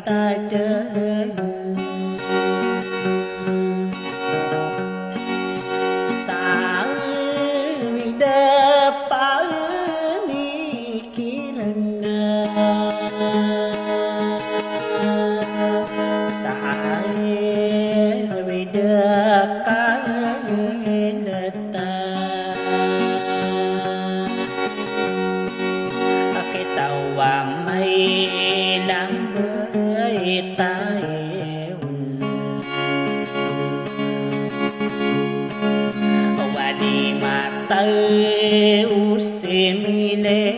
ta đơn sa đơ pa ni kiran sa đơ ka leta cái tàu và mây lắm với ta và đi mà tới usimile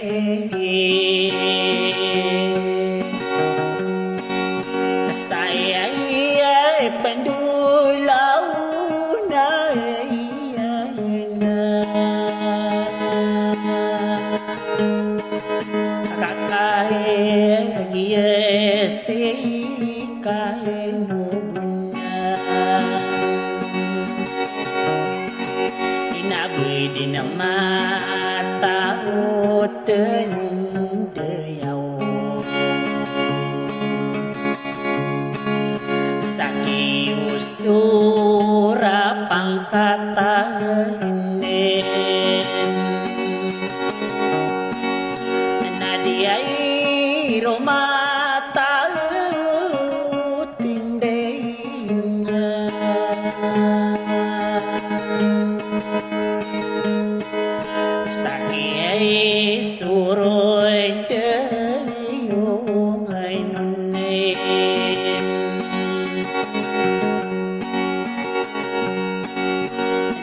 saya bên đuôi lâu nơi cái nubunnya ina bui di nama tahu tendeyau saki usura pangkata nadiai Roma suruh deyung ai nunne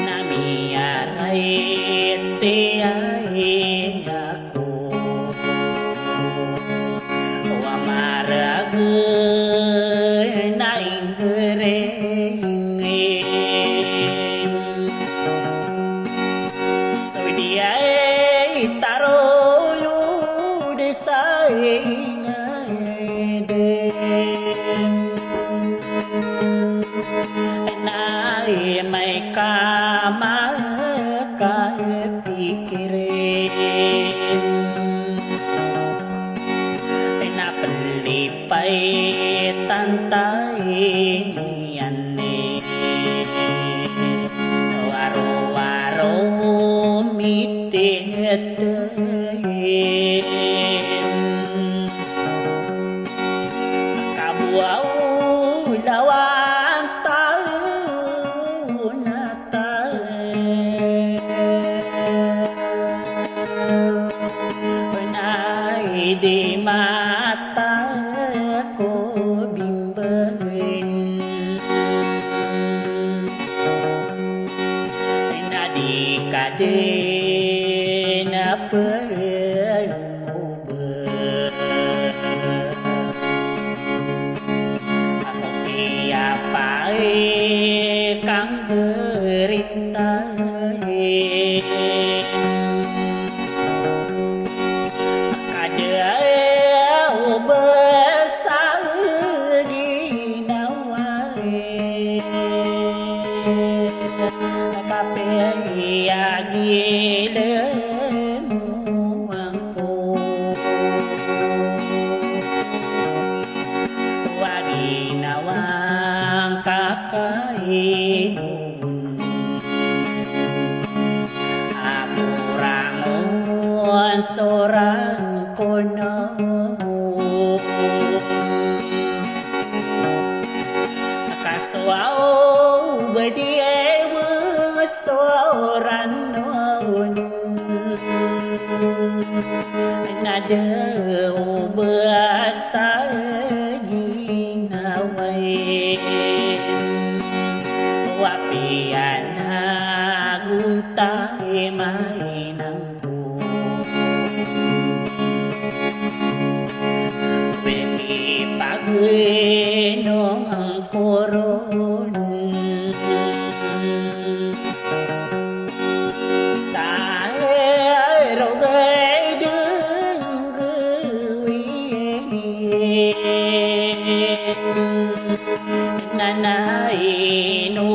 nami arai te ai aku wa maragu naing gereng soy dia taro nai mai kama kai pikirin na beli pai tantai niane waro mitinget kabuau lawan tahu nata nai di mata ko bimberin na di kaden apa kang berintai kada besar di nawai kape ya gile muangku wagi nawang kakai aku rangun seorang kono kasuau berdiewa seorang non nada bahasa ginawai wapiana guntai mainangku beki pagui nong koron saya rogai dengui nanai no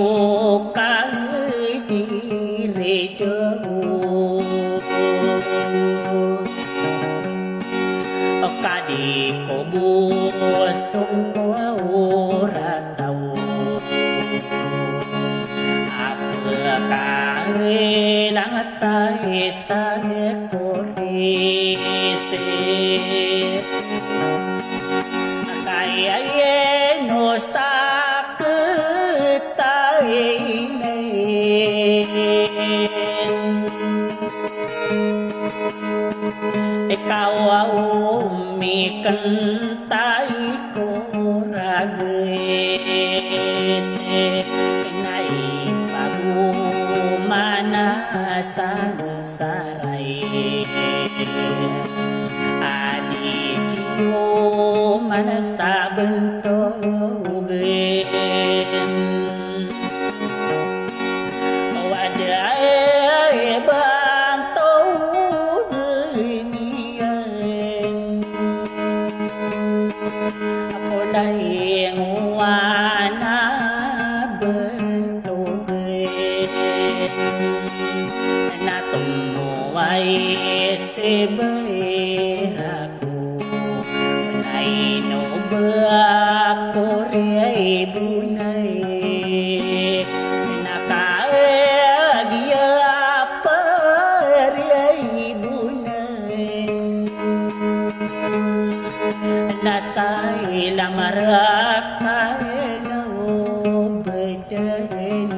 kai dire kadi ko bu sung qua ura tàu vừa cả lắng tay xa cô đi xe cái ấy nó xa cứ tay này cao áo mi cân tay cô ra người ngày baru mana sarai adikku mana sabentuk gen wadai bang tau gemian aku dai ngwana bentuk gen na tumuai seberaku nay no berako ribu nay nakagia apa ribu nay nasai lamarakai no beden